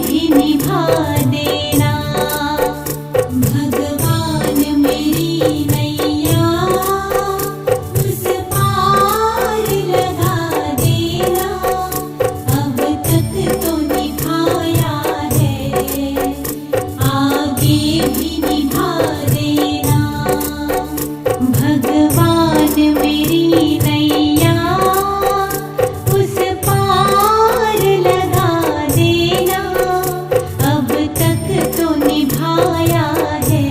भी निभा देना। भगवान मेरी नैया उस पार लगा देना। अब तक तो निभाया है, आगे भी निभा देना। भगवान मेरी नैया उस पार लगा देना। अब तक तो निभाया है,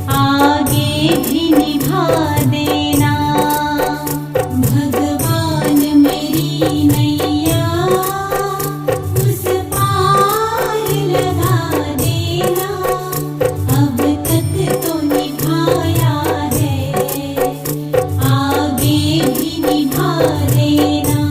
आगे भी निभा देना। भगवान मेरी नैया उस पार लगा देना। अब तक तो निभाया है, आगे भी निभा देना।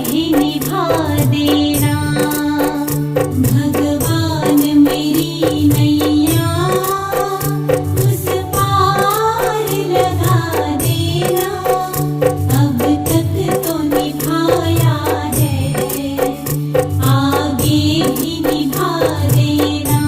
भी निभा देना। भगवान मेरी नैया उस पार लगा देना। अब तक तो निभाया है, आगे भी निभा देना।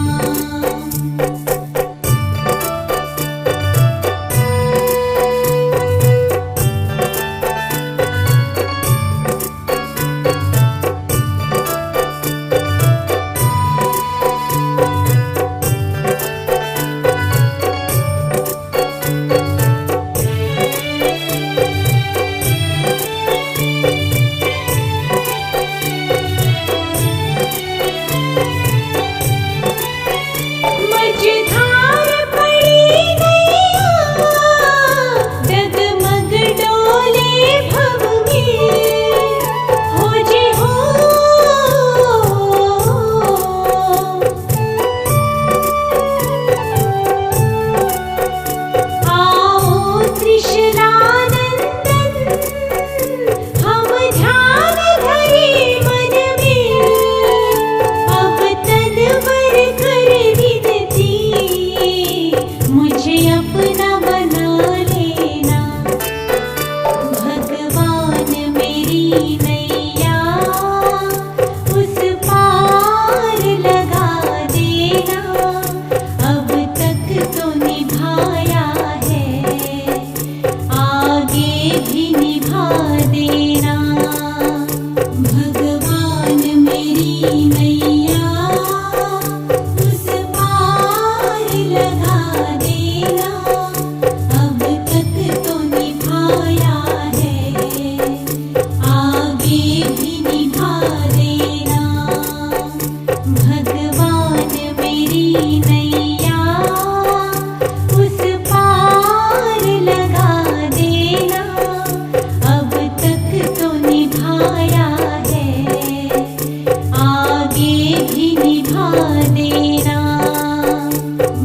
मझधार पड़ी नैया, डगमग डोले भव में। हो जी हो, आओ तृष्णानंदन, हम ध्यान धरे मन में। अब तनवर कर विनती, मुझे अपना बना लेना। भगवान मेरी नैया उस पार लगा देना। अब तक तो निभाया है, आगे भी निभा देना। भगवान मेरी नैया उस पार लगा देना। अब तक तो निभाया है, आगे भी निभा देना। भगवान मेरी नैया उस पार लगा देना। अब तक तो निभाया है, आगे भी निभा देना।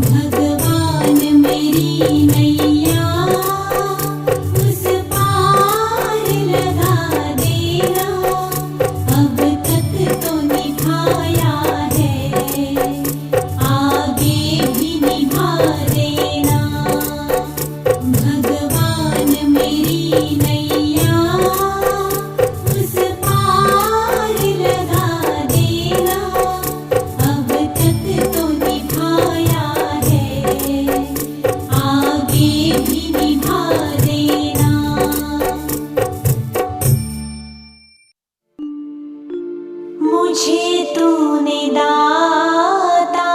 भगवान मेरी नैया उस पार लगा देना। अब तक तो निभाया है, आगे भी निभा देना। भगवान मेरी नैया उस पार लगा देना। अब तक तो निभाया है, आगे भी निभा देना। मुझे तूने दाता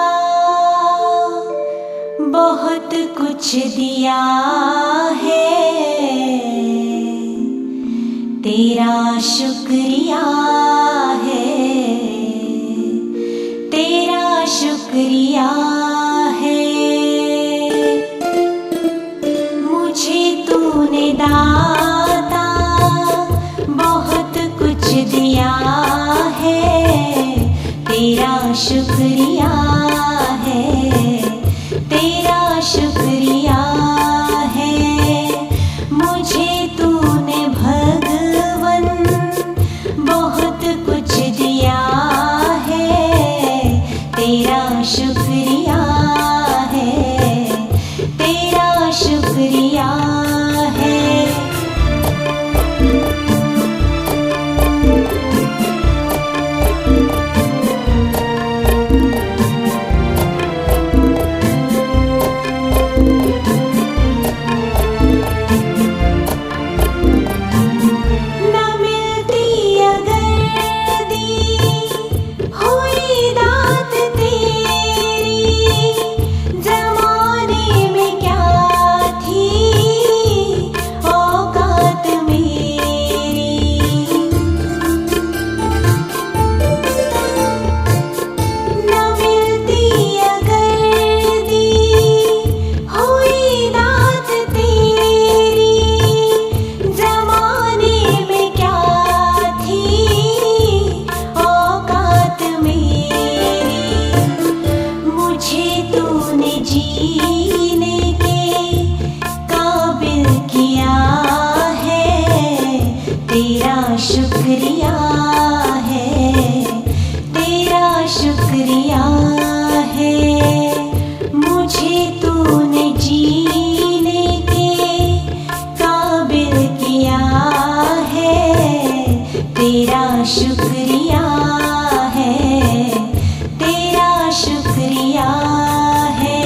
बहुत कुछ दिया है, तेरा शुक्रिया है, तेरा शुक्रिया है। मुझे तूने दाता बहुत कुछ दिया है, तेरा शुक्रिया है, तेरा शुक्रिया है। मुझे तूने भगवन बहुत कुछ दिया है, तेरा शुक्रिया है, तेरा शुक्रिया है। न मिलती अगर शुक्रिया है, तेरा शुक्रिया है। मुझे तूने जीने के काबिल किया है, तेरा शुक्रिया है, तेरा शुक्रिया है।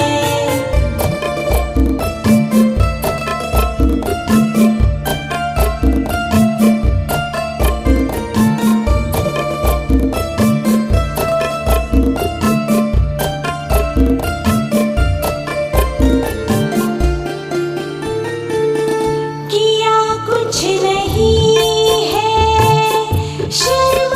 किया कुछ नहीं है, शर्म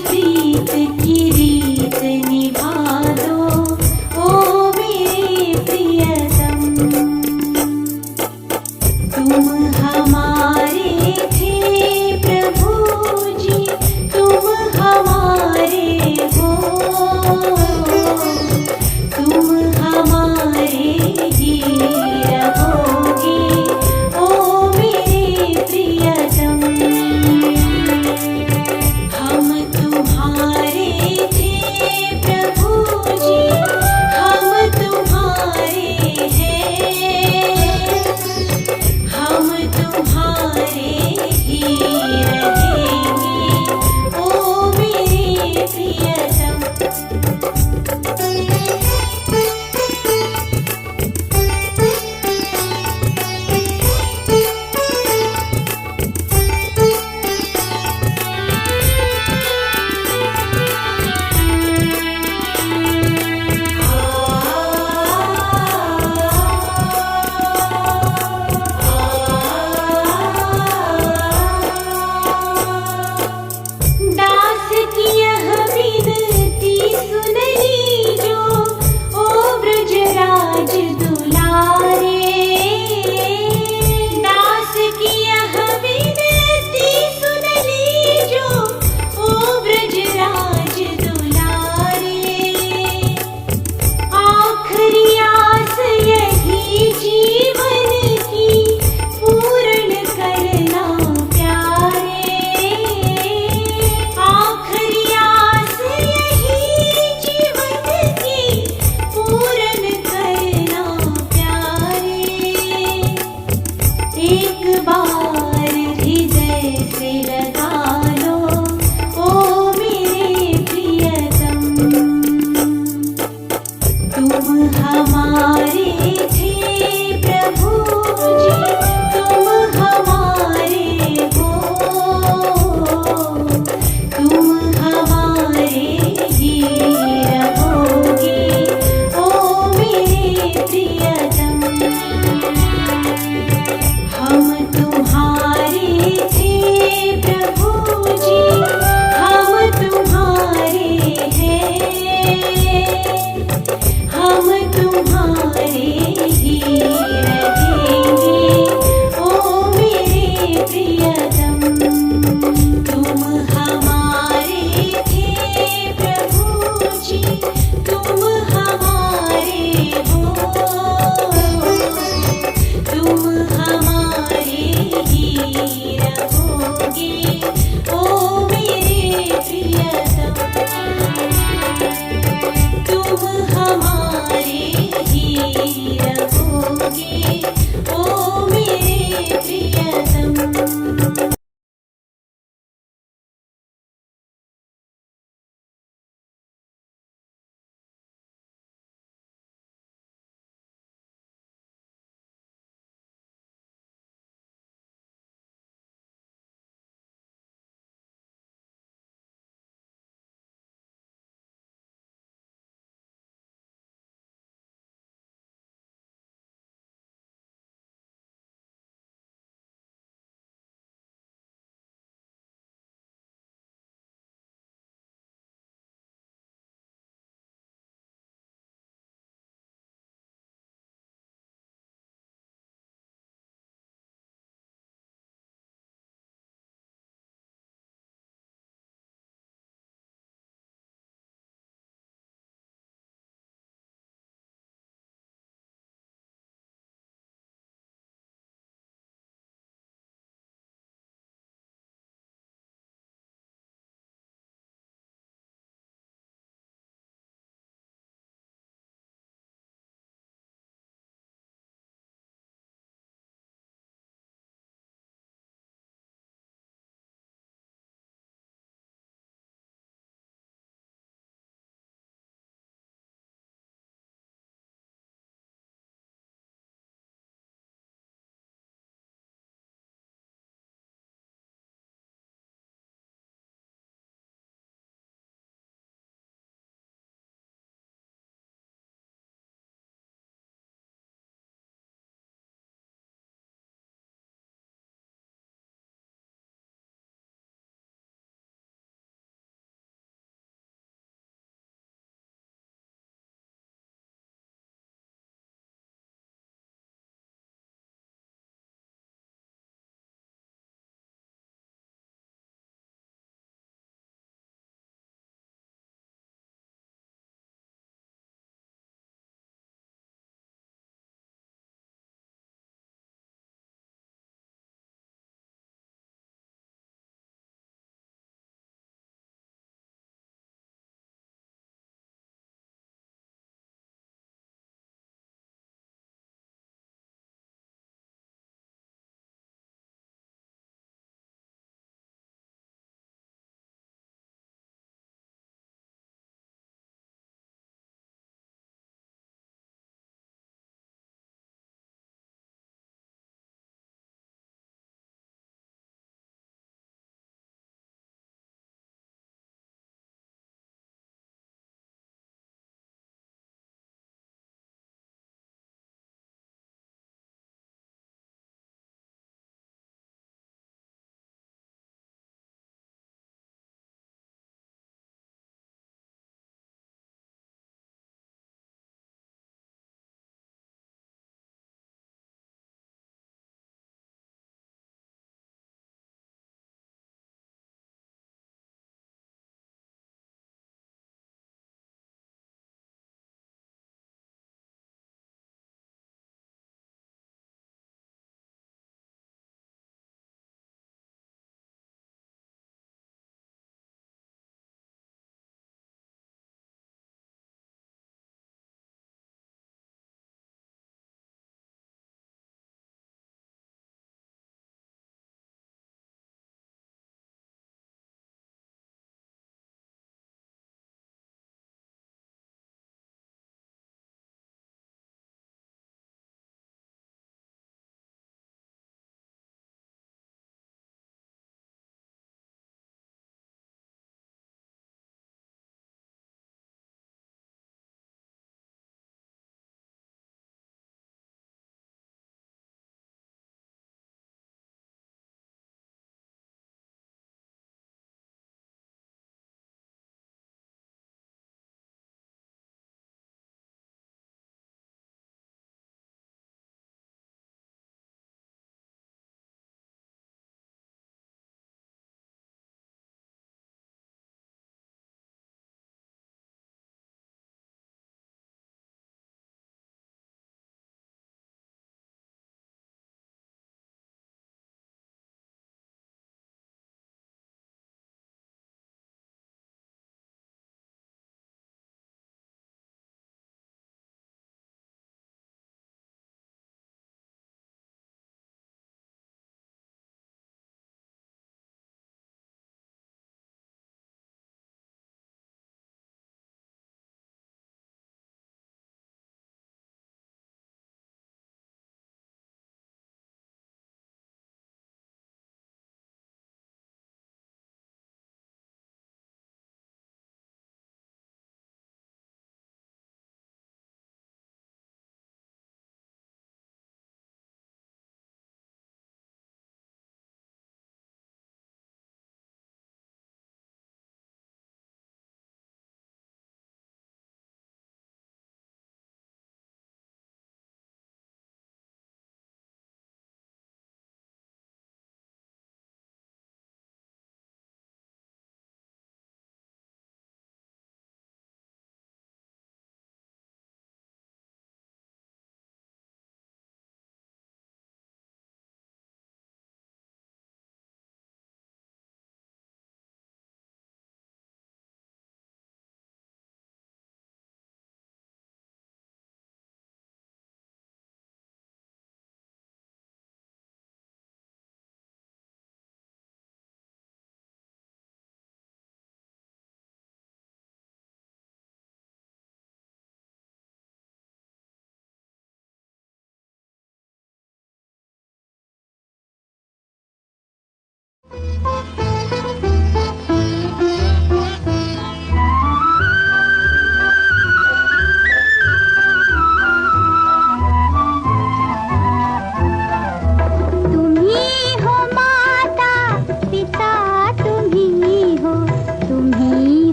प्रीत की रीत निभा दो ओ मेरे प्रियतम। तुम हमारे थे प्रभु जी, तुम हमारे हो, तुम हमारे ही रहोगे ओ मेरे प्रियतम। हम तुम्हारे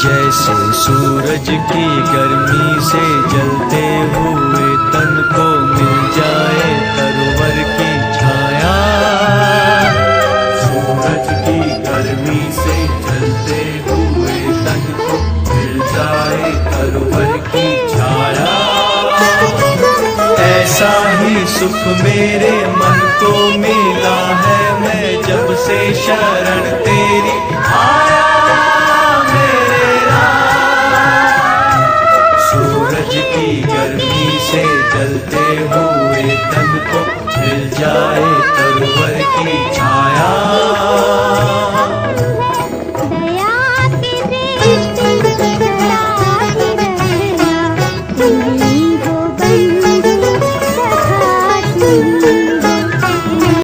जैसे सूरज की गर्मी से जलते हुए तन को मिल जाए तरवर की छाया। सूरज की गर्मी से जलते हुए तन को मिल जाए तरवर की छाया। ऐसा ही सुख मेरे मन को मिला है, मैं जब से शरण तेरी आया मेरे राम। सूरज की गर्मी से जलते हुए तन को मिल जाए तरवर की छाया।